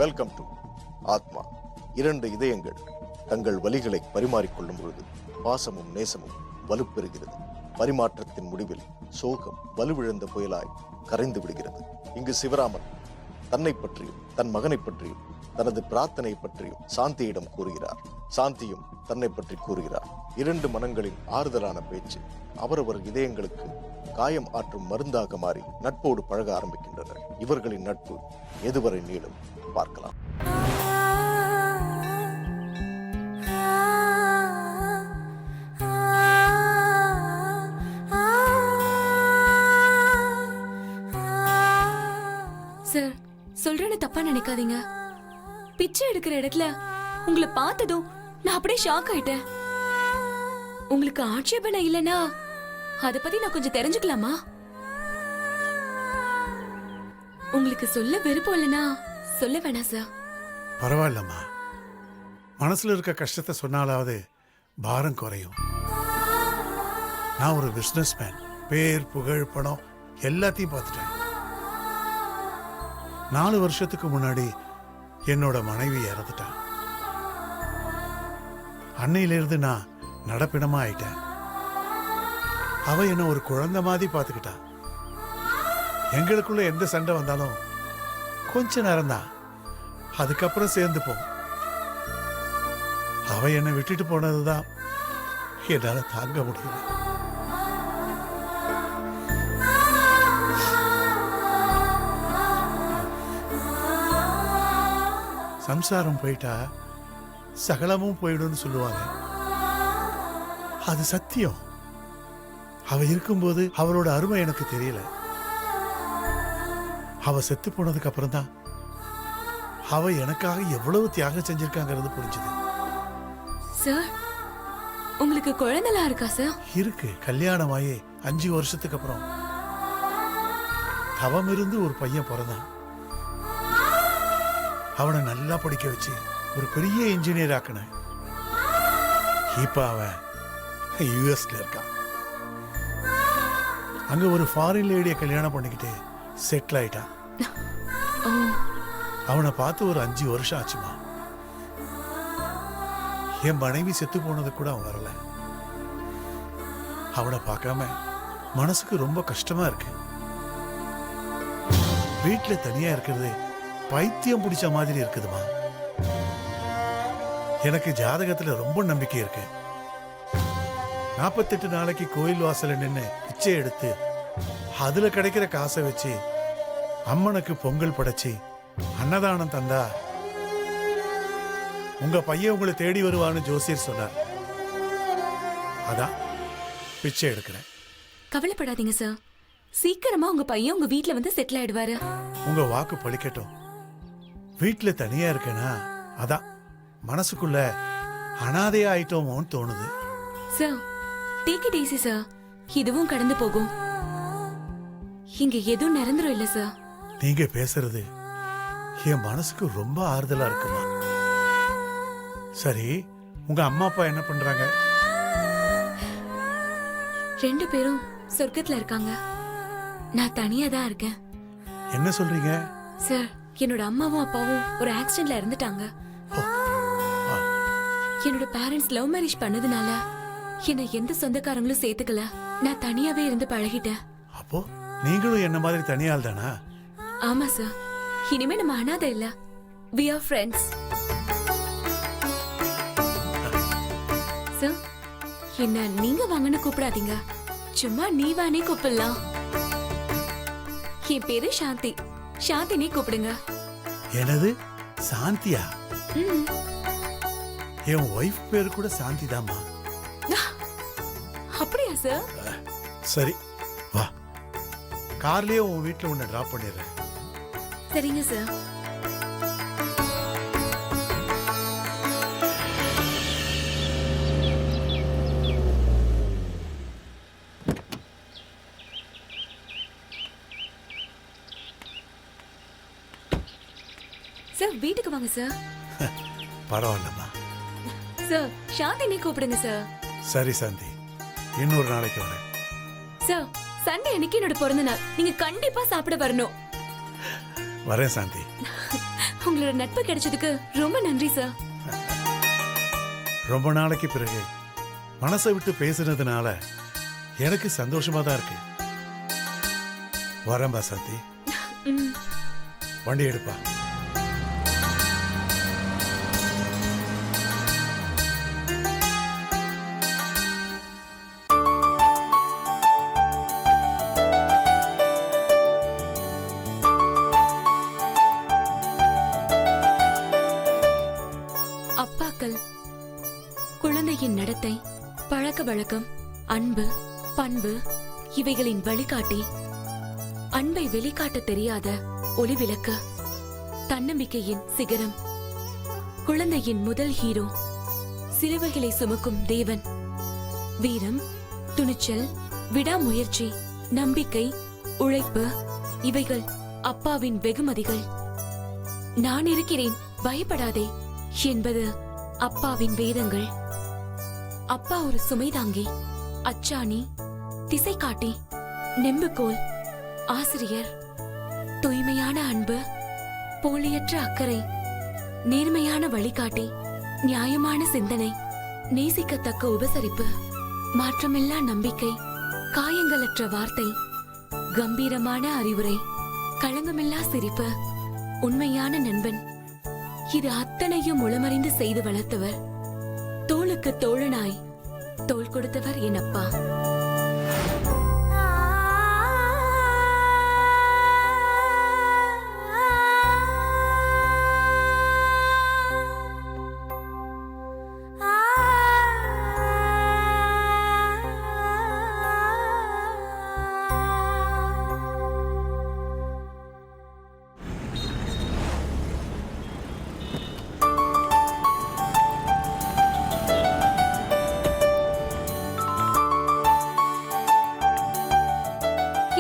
Welcome to ஆத்மா. இரண்டு இதயங்கள் தங்கள் வலிகளை பரிமாறிக்கொள்ளும் பொழுது பாசமும் நேசமும் வலுப்பெறுகிறது. பரிமாற்றத்தின் முடிவில் சோகம் வலுவிழந்த புயலாய் கரைந்து விடுகிறது. இங்கு சிவராமன் தன்னை பற்றியும் தன் மகனை பற்றியும் தனது பிரார்த்தனை பற்றியும் சாந்தியிடம் கூறுகிறார். சாந்தியும் தன்னை பற்றி கூறுகிறார். இரண்டு மனங்களின் ஆறுதலான பேச்சு அவரவர் இதயங்களுக்கு காயம் ஆற்றும் மருந்தாக மாறி நட்போடு பழக ஆரம்பிக்கின்றனர். இவர்களின் நட்பு எதுவரை நீளும் பார்க்கலாம். சார், சொல்றேன்னு தப்பா நினைக்காதீங்க. பிச்சை எடுக்கிற இடத்துல உங்களை பார்த்ததும் நான் அப்படியே ஷாக் ஆயிட்டேன். உங்களுக்கு ஆட்சேபனை இல்லைன்னா அத பத்தி நான் கொஞ்சம் தெரிஞ்சுக்கலாமா? உங்களுக்கு சொல்ல விருப்பம் இல்லைன்னா சொல்ல வேணாம் சார். பரவாயில்லம்மா, மனசுல இருக்க கஷ்டத்தை சொன்னாலாவது பாரம் குறையும். நான் ஒரு பிசினஸ் மேன். பேர், புகழ், பணம் எல்லாத்தையும் பார்த்துட்டேன். 4 வருஷத்துக்கு முன்னாடி என்னோட மனைவி இறந்துட்டான். அன்னையிலிருந்து நான் நடப்பிடமா ஆயிட்டேன். அவ என்ன ஒரு குழந்தை மாதிரி பார்த்துக்கிட்டா. எங்களுக்குள்ள எந்த சண்டை வந்தாலும் கொஞ்ச நேரம்தான், அதுக்கப்புறம் சேர்ந்துப்போம். அவ என்னை விட்டுட்டு போனதுதான் என்னால தாங்க முடியல. சம்சாரம் போயிட்டா சகலமும் போயிடும்னு சொல்லுவாங்க. அது சத்தியம். அவ இருக்கும்போது அவளோட அருமை எனக்கு தெரியல. அவ செத்து போனதுக்கு அப்புறம் தான் அவ எனக்காக எவ்வளவு தியாகம் செஞ்சிருக்காங்கிறது புரிஞ்சுது. சார், உங்களுக்கு குழந்தைலாம் இருக்கா சார்? இருக்கு. கல்யாணமாயே 5 வருஷத்துக்கு அப்புறம் தவம் இருந்து ஒரு பையன் பிறந்தான். அவனை நல்லா படிக்க வச்சு ஒரு பெரிய இன்ஜினியர் ஆக்கினேன். இப்ப அவன் யுஎஸ்ல இருக்கான். அங்க ஒரு ஃபாரின் லேடியை கல்யாணம் பண்ணிக்கிட்டு செட்டில் ஆயிட்டான். அவனை பார்த்து ஒரு 5 வருஷம் ஆச்சுமா. என் மனைவி செத்து போனது கூட அவன் வரல. அவனை பார்க்காம மனசுக்கு ரொம்ப கஷ்டமா இருக்கு. வீட்டுல தனியா இருக்கிறது பைத்தியம் பிடிச்ச மாதிரி இருக்குதுமா. எனக்கு ஜாதகத்துல ரொம்ப நம்பிக்கை இருக்கு. 48 நாளைக்கு கோயில் வாசல நின்று பிச்சை எடுத்து அதுல கிடைக்கிற காசை வச்சு அம்மனுக்கு பொங்கல் படைச்சு அன்னதானம் தந்தா உங்க பையன் உங்களை தேடி வருவான்னு ஜோசியர் சொன்னார். அதான் பிச்சை எடுக்கிறேன். கவலைப்படாதீங்க சார். சீக்கிரமா உங்க பையன் உங்க வீட்ல வந்து செட்டில் ஆயிடுவாரு. உங்க வாக்கு பழிக்கட்டும். வீட்டுல தனியா இருக்கேனா அதான் மனசுக்குள்ள அனாதையா ஆயிட்டோமோன்னு தோணுது. Sir, take it easy sir. இதுவும் கடந்து போகும். இங்க எதுவும் நிரந்தரம் இல்ல சார். நீங்க பேசுறது என் மனசுக்கு ரொம்ப ஆறுதலா இருக்குமா. சரி, உங்க அம்மா அப்பா என்ன பண்றாங்க? 2 பேரும் சொர்க்கத்துல இருக்காங்க. நான் தனியா தான் இருக்கேன். என்ன சொல்றீங்க? சார், என்னோட அம்மாவும் அப்பாவும் ஒரு ஆக்சிடென்ட்ல இறந்துட்டாங்க. என்னோட பேரண்ட்ஸ் லவ் மேரேஜ் பண்ணதுனால என்ன எந்த சொந்தக்காரங்களும் சேர்த்துக்கல. நான் தனியாவே இருந்து பழகிட்டேன். அப்போ நீங்களும் என்ன மாதிரி தனியால் தானா? ஆமா சார். இனிமே நம்ம அனாதை இல்ல, we are friends. சார், என்ன நீங்க வாங்கன்னு கூப்பிடாதீங்க. சும்மா நீ வானே கூப்பிடலாம். என் பேரு சாந்தி. சாந்தினே கூப்பிடுங்க. எனது சாந்தியா? என் ஒய்ஃப் பேரு கூட சாந்தி தாமா. அப்படியா சார்? சரி, வா, கார்லயே உன் வீட்டுல உன்னை டிராப் பண்ணிடுறேன். சரிங்க சார். சார், வீட்டுக்கு வாங்க சார். பரவாயில்லம்மா. சார், சாந்தினே கூப்பிடுங்க சார். சரி சாந்தி, இன்னொரு நாளைக்கு வரேன். சார், சண்டே அன்னைக்கு என்னோட பிறந்த நாள். நீங்க கண்டிப்பா சாப்பிட வரணும். வரேன் சாந்தி. உங்களோட நட்பு கிடைச்சதுக்கு ரொம்ப நன்றி சார். ரொம்ப நாளைக்கு பிறகு மனசை விட்டு பேசுனதுனால எனக்கு சந்தோஷமா தான் இருக்கு. வரேன் பாசாத்தி. ம். வண்டி எடுப்பா. அப்பாக்கள் குழந்தையின் நடத்தை, பழக்க வழக்கம், அன்பு, பண்பு இவைகளின் வழிகாட்டி, அன்பை வெளிக்காட்ட தெரியாத ஒளிவிளக்கு, தன்னம்பிக்கையின் சிகரம், குழந்தையின் முதல் ஹீரோ, சிலுவைகளை சுமக்கும் தேவன், வீரம், துணிச்சல், விடாமுயற்சி, நம்பிக்கை, உழைப்பு இவைகள் அப்பாவின் வெகுமதிகள். நான் இருக்கிறேன், பயப்படாதே என்பது அப்பாவின் வேதங்கள். அப்பா ஒரு சுமைதாங்கி, அச்சாணி, திசை காட்டி, நெம்புகோல், ஆசிரியர், தூய்மையான அன்பு, போலியற்ற அக்கறை, நேர்மையான வழிகாட்டி, நியாயமான சிந்தனை, நேசிக்கத்தக்க உபசரிப்பு, மாற்றமில்லா நம்பிக்கை, காயங்களற்ற வார்த்தை, கம்பீரமான அறிவுரை, களங்கமில்லா சிரிப்பு, உண்மையான நண்பன். இது அத்தனையும் உளமறிந்து செய்து வளர்த்தவர். தோளுக்கு தோழனாய் தோள் கொடுத்தவர் என் அப்பா.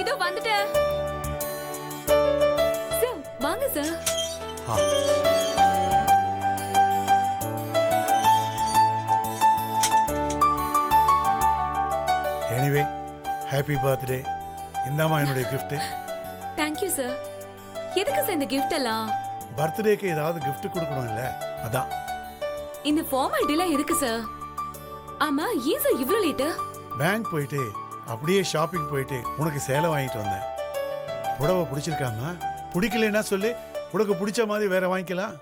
இதோ வந்துட்டேன். சார், வாங்க சார். Anyway happy birthday. இந்தாமா என்னுடைய gift. Thank you sir. எதுக்கு சார் இந்த கிஃப்ட் எல்லாம்? பர்த்டேக்கு ஏதாவது gift கொடுக்கணும் இல்ல, அதான். இந்த ஃபார்மாலிட்டிலாம் எதுக்கு சார்? ஆமா, ஏன் சார் இவ்ளோ லேட்டு? பேங்க் போயிட்டு அப்படியே ஷாப்பிங் போயிட்டு உனக்கு சேலை வாங்கிட்டு வந்தேன். புடவை பிடிச்சிருக்காமா? பிடிக்கலன்னா சொல்லு, உனக்கு பிடிச்ச மாதிரி வேற வாங்கிக்கலாம்.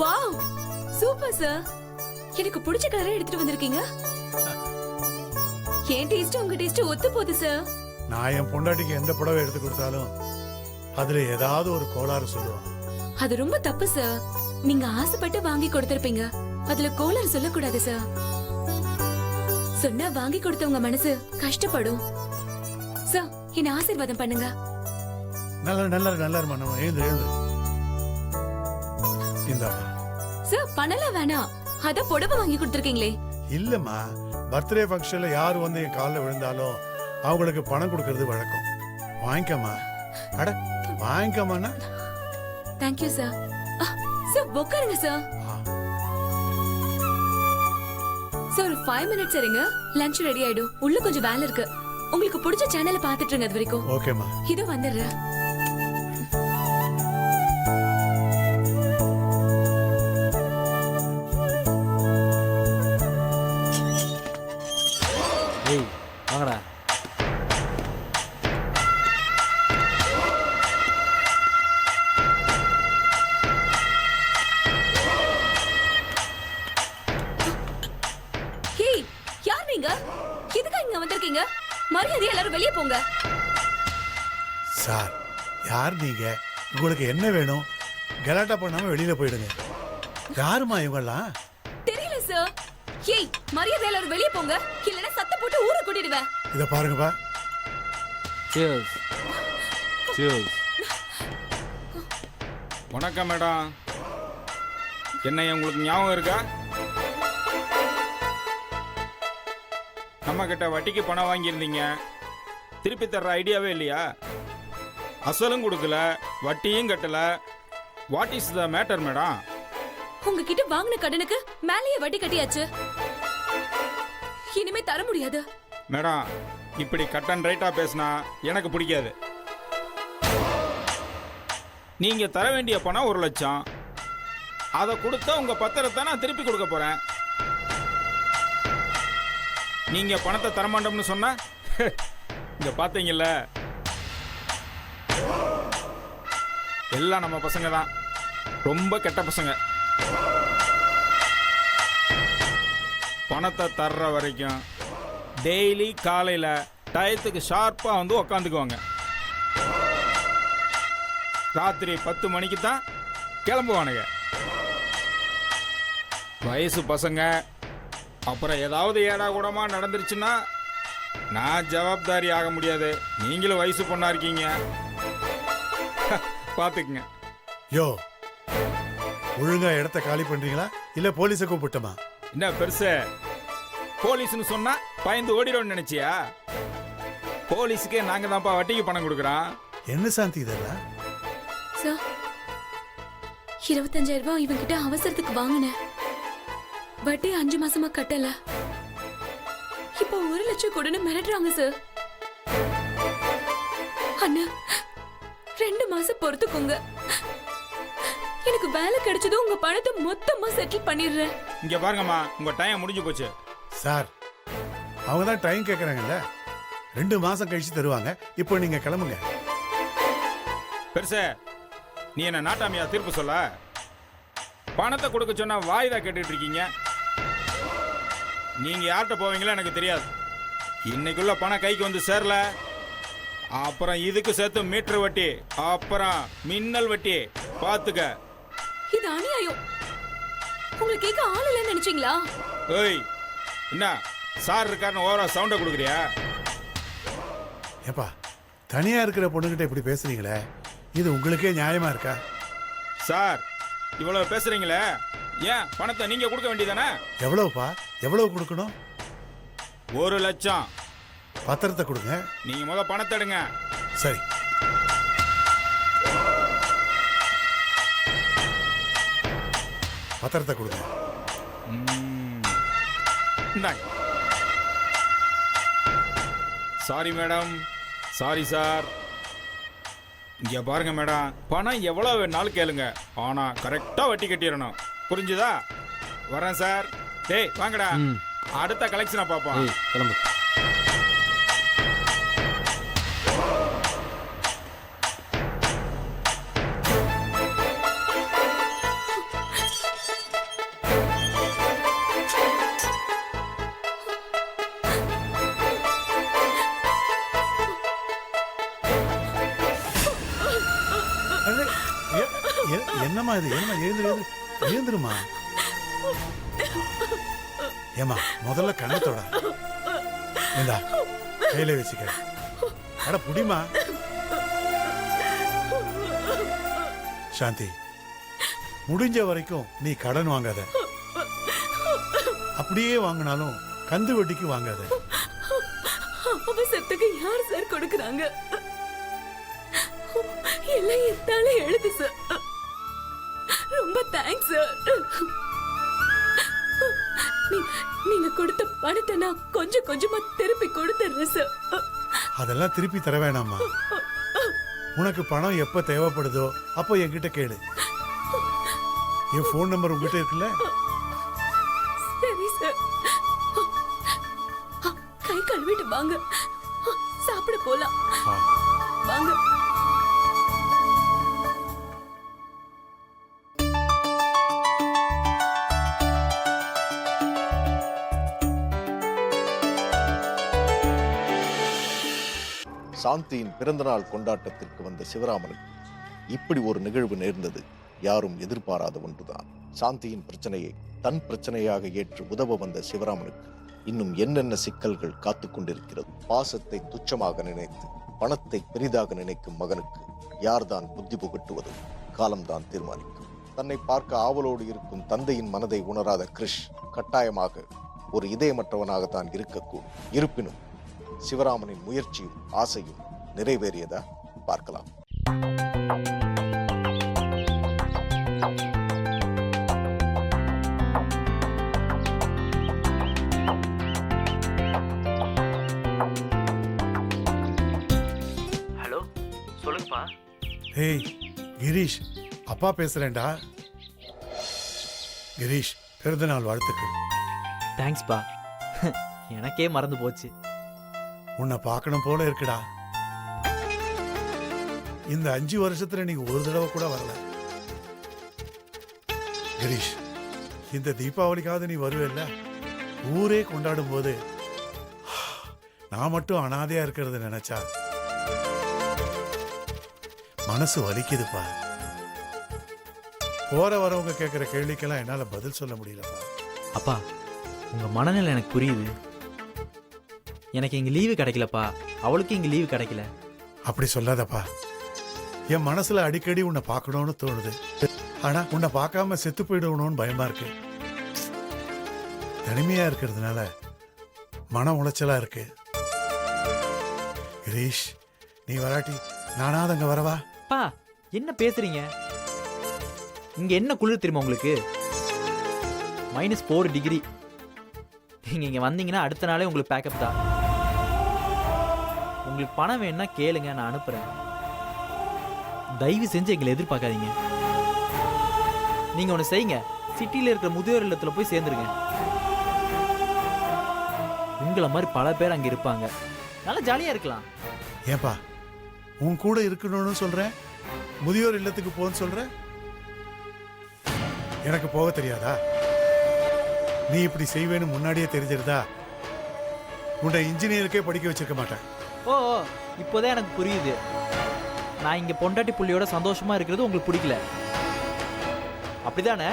Wow, super sir. எனக்கு பிடிச்ச கலரை எடுத்துட்டு வந்திருக்கீங்க. என் டேஸ்ட் உங்க டேஸ்ட் ஒத்து போகுது சார். நான் என் பொண்டாட்டிக்கு எந்த புடவை எடுத்து கொடுத்தாலும் அதுல ஏதாவது ஒரு கோளாறு சொல்லுவான். அது ரொம்ப தப்பு சார். நீங்க ஆசைப்பட்டு வாங்கி கொடுத்திருப்பீங்க, அதுல கோளாறு சொல்லக்கூடாது சார். சொன்னா வாங்கி கொடுத்தவங்க மனசு கஷ்டப்படும் சார். என்ன ஆசீர்வாதம் பண்ணுங்க. நல்ல நல்ல நல்ல மனம். எழுந்து எழுந்து. இந்தா. சார், பண்ணலாம் வேணாம். அத புடவை வாங்கி கொடுத்திருக்கீங்களே. இல்லம்மா, பர்த்டே ஃபங்க்ஷன்ல யார் வந்து என் காலில் விழுந்தாலும் அவங்களுக்கு பணம் கொடுக்கறது வழக்கம். வாங்கிக்கம்மா. அட வாங்கிக்கம்மாண்ணா. Thank you sir. சார், உட்காருங்க சார். சார், ஒரு 5 minutes இருங்க, லஞ்ச் ரெடி ஆயிடும். உள்ள கொஞ்சம் வேலை இருக்கு. உங்களுக்கு பிடிச்ச சேனலை பாத்துட்டு இருங்க. அது வரைக்கும் ஓகேம்மா. இது வந்துடுறேன். ஏய் வாங்கடா. ஹேய், யார் நீங்க? எதுக்கு இங்க வந்திருக்கீங்க? மரியாதையா எல்லாரும் வெளியே போங்க. சார், யார் நீங்க? உங்களுக்கு என்ன வேணும்? கலாட்டா பண்ணாம வெளியில போயிடுங்க. யாருமா இவங்கெல்லாம்? தெரியல சார். ஹேய், மரியாதையா எல்லாரும் வெளியே போங்க, இல்லனா சத்தம் போட்டு ஊரை கூட்டிடுவேன். இத பாருங்கப்பா. Cheers. Cheers. வணக்கம் மேடம். என்னைய உங்களுக்கு ஞாபகம் இருக்கா? நம்ம கிட்ட வட்டிக்கு பணம் வாங்கியிருந்தீங்க, திருப்பி தர்ற ஐடியாவே இல்லையா? அசலும் கொடுக்கல, வட்டியும் கட்டல. What is the matter madam? உங்ககிட்ட வாங்கின கடனுக்கு மேலேயே வட்டி கட்டியாச்சு. இனிமே தர முடியாது. மேடம், இப்படி கட் அண்ட் ரைட்டா பேசினா எனக்கு பிடிக்காது. நீங்க தர வேண்டிய பணம் 1 லட்சம். அதை கொடுத்தா உங்க பத்திரத்தை நான் திருப்பி கொடுக்க போறேன். நீங்க பணத்தை தரமாட்டோம்னு சொன்னா இங்க பாத்தீங்கல்ல, எல்லாம் நம்ம பசங்க தான், ரொம்ப கெட்ட பசங்க. பணத்தை தர்ற வரைக்கும் டெய்லி காலையில் டயத்துக்கு ஷார்ப்பாக வந்து உக்காந்துக்குவாங்க. ராத்திரி 10 மணிக்கு தான் கிளம்புவானுங்க. வயசு பசங்க. அப்புறம் ஏதாவது ஏடா கூடமா நடந்துருச்சுன்னா நான் ஜவாப்தாரி ஆக முடியாது. நீங்களும் வயசு பொண்ணா இருக்கீங்க, பார்த்துக்குங்க. யோ, ஒழுங்கா இடத்த காலி பண்றீங்களா இல்ல போலீஸை கூப்பிட்டமா? என்ன பெருசு, போலீஸ்னு சொன்னா பயந்து ஓடிடும்னு நினைச்சியா? போலீஸுக்கே நாங்க தான்ப்பா வட்டிக்கு பணம் கொடுக்குறோம். என்ன சாந்தி இதெல்லாம்? சார், 25,000 ரூபாய் இவங்கிட்ட அவசரத்துக்கு வாங்கினேன். வட்டி 5 மாசமா கட்டல. இப்போ 1 லட்சம் கொடுன்னு மிரட்டுறாங்க சார். அண்ணா, 2 மாசம் பொறுத்துக்கோங்க. எனக்கு வேலை கிடைச்சதும் உங்க பணத்தை மொத்தமா செட்டில் பண்ணிடுறேன். இங்க பாருங்கம்மா, உங்க டைம் முடிஞ்சு போச்சு. சார், அவங்க தான் டைம் கேட்கறாங்கல்ல, 2 மாசம் கழிச்சு தருவாங்க. இப்போ நீங்க கிளம்புங்க. பெருசே, நீ என்ன நாட்டாமையா தீர்ப்பு சொல்ல? பணத்தை கொடுக்க சொன்னா வாய்தா கேட்டுட்டு இருக்கீங்க. நீங்க யார்கிட்ட போவீங்களோ எனக்கு தெரியாது. இன்னைக்குள்ள பணம் கைக்கு வந்து சேரல, அப்புறம் இதுக்கு சேர்த்து மீட்டர் வட்டி, அப்புறம் மின்னல் வட்டி, பாத்துக்க. இது அநியாயம். உங்களுக்கு கேட்க ஆள் இல்லைன்னு நினைச்சீங்களா? ஏய், என்ன சார் இருக்காருன்னு ஓவரா சவுண்ட கொடுக்குறியா? ஏப்பா, தனியா இருக்கிற பொண்ணுகிட்ட இப்படி பேசுறீங்களே, இது உங்களுக்கே நியாயமா இருக்கா? சார், இவ்வளவு பேசுறீங்களே, ஏன் பணத்தை நீங்க கொடுக்க வேண்டியதானே? எவ்வளவுப்பா? எவ்வளவு கொடுக்கணும்? 1 லட்சம். பத்திரத்தை கொடுங்க. நீங்க முத பணத்தை எடுங்க. சரி. பத்திரத்தை கொடுங்க. இந்தாங்க. Sorry madam, sorry sir. இங்க பாருங்க மேடம், பணம் எவ்வளவு வேணாலும் கேளுங்க, ஆனா கரெக்டா வட்டி கட்டிடணும். புரிஞ்சுதா? வரேன் சார். டேய் வாங்கடா, அடுத்த கலெக்ஷனை பார்ப்போம். ஏய் கிளம்பு. அடே, என்னம்மா இது? என்னம்மா, எழுந்துருமா. ஏமா, முதல்ல கண்ணத்தோட இந்தா கையில வச்சுக்க. அட புடிமா. சாந்தி, முடிஞ்ச வரைக்கும் நீ கடன் வாங்காத. அப்படியே வாங்கினாலும் கந்து வட்டிக்கு வாங்காத. அவசரத்துக்கு யார் சார் கொடுக்கறாங்க? எல்லாம் எத்தால எழுது சார். ரொம்ப தேங்க்ஸ் சார். நீங்க கொடுத்த பணத்தை நான் கொஞ்சம் கொஞ்சமா திருப்பி கொடுத்துறேன் சார். அதெல்லாம் திருப்பி தர வேணாமா. உனக்கு பணம் எப்ப தேவைப்படுதோ அப்போ என்கிட்ட கேளு. என் போன் நம்பர் உங்ககிட்ட இருக்குல்ல? சரி சார். கை கழுவிட்டு வாங்க, சாப்பிட போலாம். ஆ. வாங்க. சாந்தியின் பிறந்தநாள் கொண்டாட்டத்திற்கு வந்த சிவராமனுக்கு இப்படி ஒரு நிகழ்வு நேர்ந்தது யாரும் எதிர்பாராத ஒன்றுதான். சாந்தியின் பிரச்சனையை தன் பிரச்சனையாக ஏற்று உதவ வந்த சிவராமனுக்கு இன்னும் என்னென்ன சிக்கல்கள் காத்துக் கொண்டிருக்கிறது? பாசத்தை துச்சமாக நினைத்து பணத்தை பெரிதாக நினைக்கும் மகனுக்கு யார்தான் புத்தி புகட்டுவது? காலம்தான் தீர்மானிக்கும். தன்னை பார்க்க ஆவலோடு இருக்கும் தந்தையின் மனதை உணராத கிரிஷ் கட்டாயமாக ஒரு இதயமற்றவனாகத்தான் இருக்கக்கூடும். இருப்பினும் சிவராமனின் முயற்சியும் ஆசையும் நிறைவேறியதா? பார்க்கலாம். ஏய் கிரீஷ், அப்பா பேசுறேன்டா. கிரீஷ், பிறந்தநாள் வாழ்த்துக்கள். தேங்க்ஸ்ப்பா. எனக்கே மறந்து போச்சு. உன்னை பார்க்கணும் போல இருக்குடா. இந்த 5 வருஷத்துல நீ ஒரு தடவை கூட வரல. கிரீஷ், இந்த தீபாவளிக்காவது நீ வருவேல்ல? ஊரே கொண்டாடும் போது நான் மட்டும் அனாதையா இருக்கிறத நினைச்சா மனசு வலிக்குதுப்பா. போற வரவங்க கேட்கிற கேள்விக்கெல்லாம் என்னால பதில் சொல்ல முடியலப்பா. அப்பா, உங்க மனநிலை எனக்கு புரியுது. எனக்கு இங்க லீவு கிடைக்கலப்பா, அவளுக்கு இங்க லீவு கிடைக்கல. அப்படி சொல்லாதப்பா. என் மனசுல அடிக்கடி உன்னை பார்க்கணும்னு தோணுது. ஆனா உன்னை பார்க்காம செத்து போயிடணும்னு பயமா இருக்கு. தனிமையா இருக்கிறதுனால மன உளைச்சலா இருக்கு. கிரீஷ், நீ வராட்டி நானாவது அங்க வரவா? அப்பா, என்ன பேசுறீங்க? இங்க என்ன குளிர் தெரியுமா உங்களுக்கு? -4 டிகிரி. நீங்க இங்க வந்தீங்கன்னா அடுத்த நாளே உங்களுக்கு பேக்கப் தான். உங்களுக்கு பணம் வேணும்னா கேளுங்க, நான் அனுப்புறேன். தயவு செஞ்சு எங்களை எதிர்பார்க்காதீங்க. நீங்க ஒண்ணு செய்யுங்க, சிட்டில இருக்கிற முதியோர் இல்லத்துல போய் சேர்ந்துருங்க. உங்களை மாதிரி பல பேர் அங்க இருப்பாங்க, நல்லா ஜாலியா இருக்கலாம். ஏன்பா உன் கூட இருக்கணும்னு சொல்றேன், முதியோர் இல்லத்துக்கு போன்னு சொல்ற? எனக்கு போக தெரியாதா? நீ இப்படி செய்வேன்னு முன்னாடியே தெரிஞ்சிருந்தா உன்னை இன்ஜினியருக்கே படிக்க வச்சிருக்க மாட்டேன். ஓ, இப்போதான் எனக்கு புரியுது. நான் இங்க பொண்டாட்டி புள்ளியோட சந்தோஷமா இருக்கிறது உங்களுக்கு பிடிக்கல, அப்படிதானே?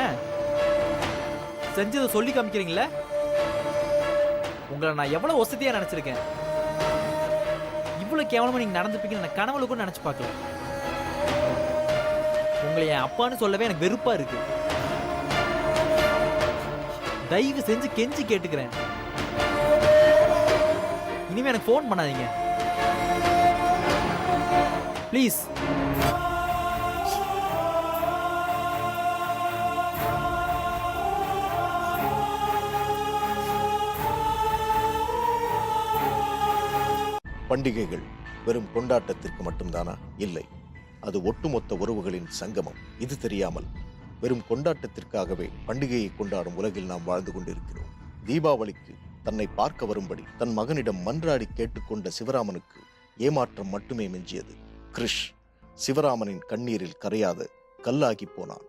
செஞ்சதை சொல்லி காமிக்கிறீங்களே. உங்களை நான் எவ்வளவு வசதியா நினைச்சிருக்கேன். இவ்வளவு கேவலமா நீங்க நடந்துப்பீங்கன்னு நான் கனவுல கூட நினைச்சு பார்க்கல. உங்களை என் அப்பான்னு சொல்லவே எனக்கு வெறுப்பா இருக்கு. தயவு செஞ்சு கெஞ்சி கேட்டுக்கிறேன், இனிமே எனக்கு ஃபோன் பண்ணாதீங்க ப்ளீஸ். பண்டிகைகள் வெறும் கொண்டாட்டத்திற்கு மட்டும்தானா? இல்லை, அது ஒட்டுமொத்த உறவுகளின் சங்கமம். இது தெரியாமல் வெறும் கொண்டாட்டத்திற்காகவே பண்டிகையை கொண்டாடும் உலகில் நாம் வாழ்ந்து கொண்டிருக்கிறோம். தீபாவளிக்கு தன்னை பார்க்க வரும்படி தன் மகனிடம் மன்றாடி கேட்டுக்கொண்ட சிவராமனுக்கு ஏமாற்றம் மட்டுமே மிஞ்சியது. கிருஷ் சிவராமனின் கண்ணீரில் கரையாத கல்லாகி போனான்.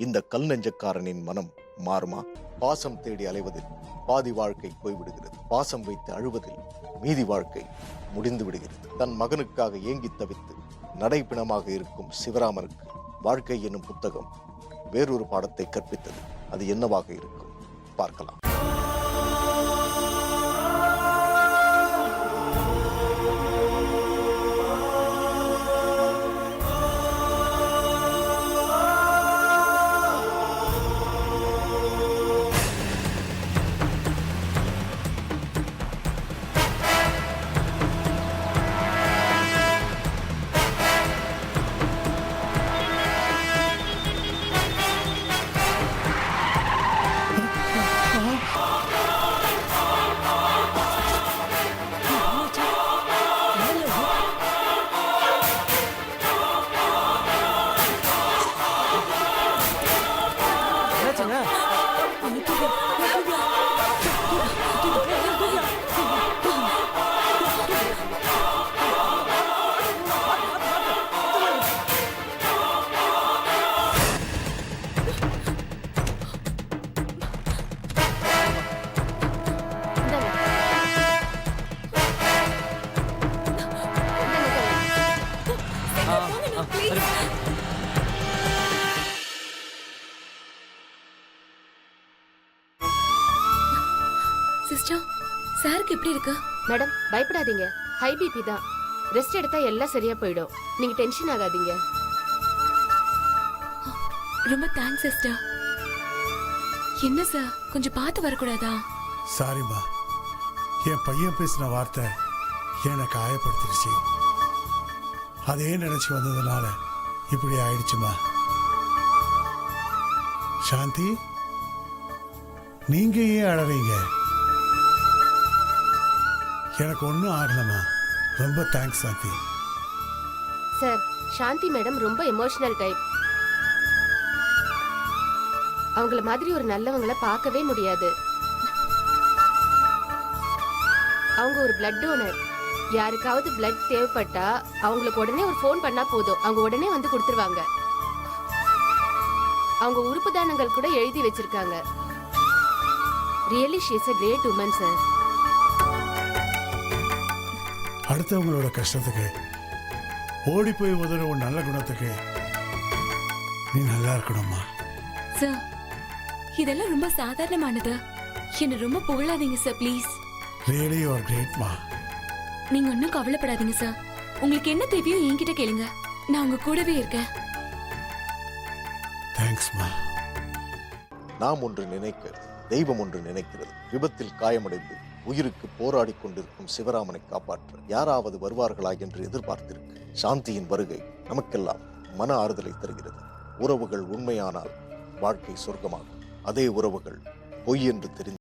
இந்த கல் நெஞ்சக்காரனின் மனம் மாறுமா? பாசம் தேடி அலைவதில் பாதி வாழ்க்கை போய்விடுகிறது. பாசம் வைத்து அழுவதில் மீதி வாழ்க்கை முடிந்து விடுகிறது. தன் மகனுக்காக ஏங்கி தவித்து நடைப்பிணமாக இருக்கும் சிவராமனுக்கு வாழ்க்கை என்னும் புத்தகம் வேறொரு பாடத்தை கற்பித்தது. அது என்னவாக இருக்கும்? பார்க்கலாம். சிஸ்டர், சாருக்கு எப்படி இருக்கு? மேடம், பயப்படாதீங்க. ஹை பிபி தான். ரெஸ்ட் எடுத்தா எல்லாம் சரியா போயிடும். நீங்க டென்ஷன் ஆகாதீங்க. ரொம்ப தேங்க்ஸ் சிஸ்டர். என்ன சார், கொஞ்சம் பார்த்து வரக்கூடாதா? சாரிம்மா, என் பையன் பேசின வார்த்தை என்னை காயப்படுத்திடுச்சு. அதே நினைச்சு வந்ததுனால இப்படி ஆயிடுச்சுமா. சாந்தி, நீங்க ஏன் அழறீங்க? எனக்கு ஒன்றும் ஆகலம்மா. ரொம்ப தேங்க்ஸ் சாந்தி. சார், சாந்தி மேடம் ரொம்ப எமோஷனல் டைப். அவங்கள மாதிரி ஒரு நல்லவங்கள பார்க்கவே முடியாது. அவங்க ஒரு பிளட் டோனர். யாருக்காவது பிளட் தேவைப்பட்டா அவங்களுக்கு உடனே ஒரு ஃபோன் பண்ணா போதும், அவங்க உடனே வந்து கொடுத்துருவாங்க. அவங்க உறுப்பு தானங்கள் கூட எழுதி வச்சிருக்காங்க. Really she is a great woman sir. அடுத்தவங்களோட கஷ்டத்துக்கு ஓடி போய் உதற ஒரு நல்ல குணத்துக்கு நீ நல்லா இருக்கணும்மா. சார் இதெல்லாம் ரொம்ப சாதாரணமானது. என்ன ரொம்ப புகழாதீங்க sir please. Really you are கிரேட்மா. நீங்க ஒன்றும் கவலைப்படாதீங்க சார். உங்களுக்கு என்ன தேவையோ என்கிட்ட கேளுங்க, நான் உங்க கூடவே இருக்கேன். தேங்க்ஸ்மா. நாம் ஒன்று நினைக்க தெய்வம் ஒன்று நினைக்கிறது. விபத்தில் காயமடைந்து உயிருக்கு போராடி கொண்டிருக்கும் சிவராமனை காப்பாற்ற யாராவது வருவார்களா என்று எதிர்பார்த்திருக்கு. சாந்தியின் வருகை நமக்கெல்லாம் மன ஆறுதலை தருகிறது. உறவுகள் உண்மையானால் வாழ்க்கை சொர்க்கமாகும். அதே உறவுகள் பொய் என்று தெரிந்து